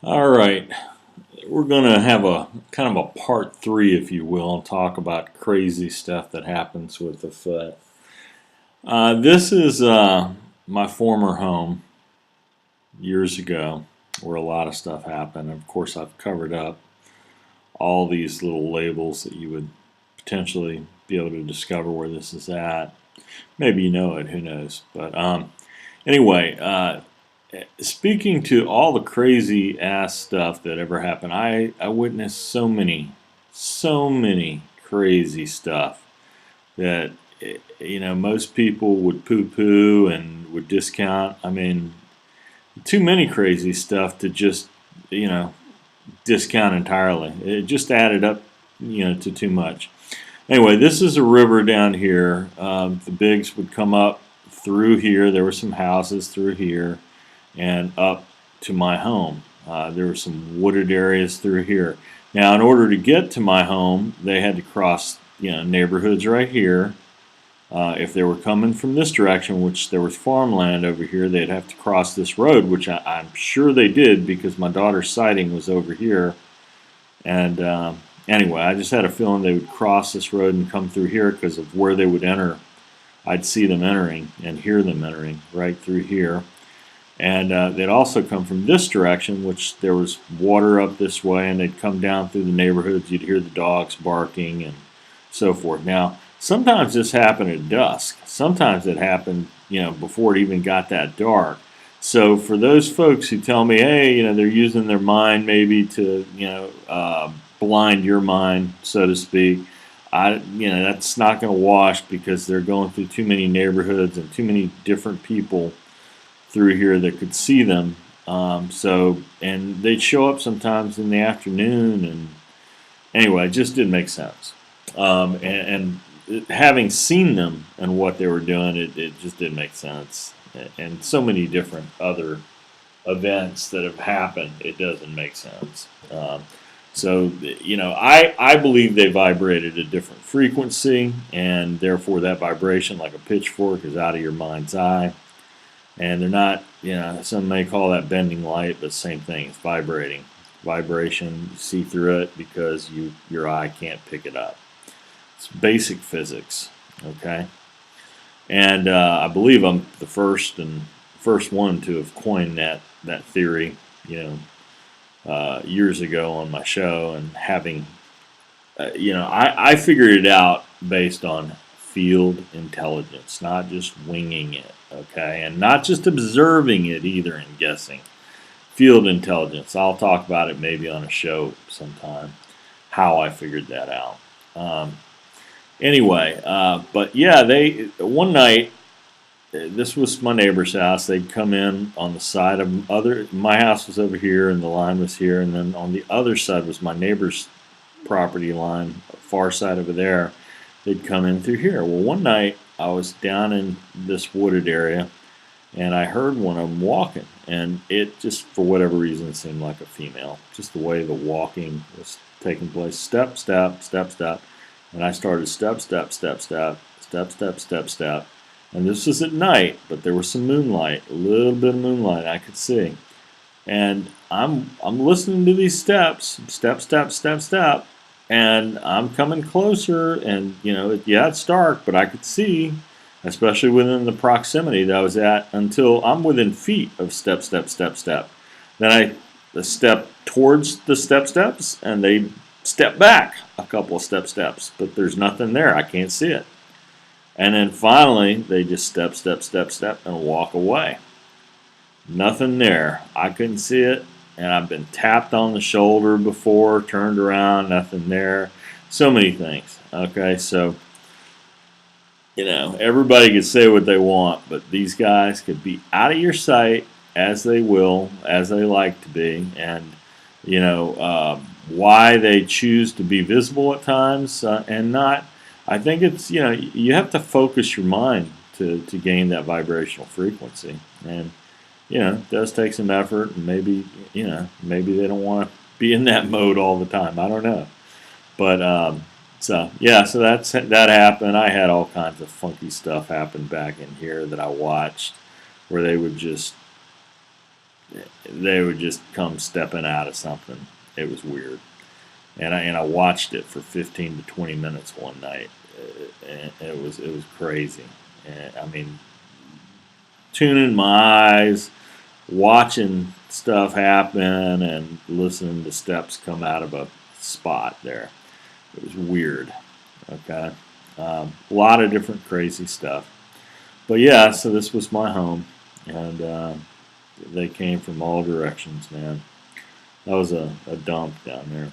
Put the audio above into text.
All right, we're going to have a kind of a part three, if you will, and talk about crazy stuff that happens with the foot. This is my former home years ago, where a lot of stuff happened. Of course, I've covered up all these little labels that you would potentially be able to discover where this is at. Maybe you know it, who knows? But anyway, speaking to all the crazy ass stuff that ever happened, I witnessed so many crazy stuff that most people would poo-poo and would discount. I mean, too many crazy stuff to just you know discount entirely. It just added up to too much. Anyway, this is a river down here. The Bigs would come up through here. There were some houses through here and up to my home. There were some wooded areas through here. Now, in order to get to my home, they had to cross neighborhoods right here. If they were coming from this direction, which there was farmland over here, they'd have to cross this road, which I'm sure they did because my daughter's sighting was over here. And anyway, I just had a feeling they would cross this road and come through here because of where they would enter. I'd see them entering and hear them entering right through here. And they'd also come from this direction, which there was water up this way, and they'd come down through the neighborhoods. You'd hear the dogs barking and so forth. Now, sometimes this happened at dusk. Sometimes it happened, before it even got that dark. So for those folks who tell me, hey, they're using their mind maybe to, blind your mind, so to speak, that's not going to wash because they're going through too many neighborhoods and too many different people through here that could see them. And they'd show up sometimes in the afternoon, and anyway, it just didn't make sense. And having seen them and what they were doing, it just didn't make sense. And so many different other events that have happened, it doesn't make sense. I believe they vibrated a different frequency, and therefore that vibration, like a pitchfork, is out of your mind's eye. And they're not, some may call that bending light, but same thing, it's vibrating. Vibration, you see through it because your eye can't pick it up. It's basic physics, okay? And I believe I'm the first one to have coined that theory, years ago on my show, and having, I figured it out based on field intelligence, not just winging it, okay, and not just observing it either and guessing. Field intelligence. I'll talk about it maybe on a show sometime, how I figured that out. But yeah, one night, this was my neighbor's house. They'd come in on the side of my house was over here and the line was here, and then on the other side was my neighbor's property line, far side over there. They'd come in through here. Well, one night I was down in this wooded area, and I heard one of them walking, and it just, for whatever reason, seemed like a female. Just the way the walking was taking place. Step, step, step, step. And I started step, step, step, step, step, step, step, step. And this was at night, but there was some moonlight, a little bit of moonlight I could see. And I'm listening to these steps, step, step, step, step, and I'm coming closer, and it's dark, but I could see, especially within the proximity that I was at, until I'm within feet of step, step, step, step. Then I step towards the steps, and they step back a couple of steps, but there's nothing there. I can't see it. And then finally, they just step, step, step, step, and walk away. Nothing there. I couldn't see it, and I've been tapped on the shoulder before, turned around, nothing there. So many things. Okay, so, everybody can say what they want, but these guys could be out of your sight as they will, as they like to be, and, why they choose to be visible at times and not. I think it's, you have to focus your mind to gain that vibrational frequency. And, it does take some effort, and maybe they don't want to be in that mode all the time. I don't know. But, so that happened. I had all kinds of funky stuff happen back in here that I watched, where they would just, they would just come stepping out of something. It was weird. And I watched it for 15 to 20 minutes one night. And it was crazy. And, I mean, tuning my eyes, watching stuff happen, and listening to steps come out of a spot there. It was weird. Okay, a lot of different crazy stuff. But yeah, so this was my home, and they came from all directions, man. That was a dump down there.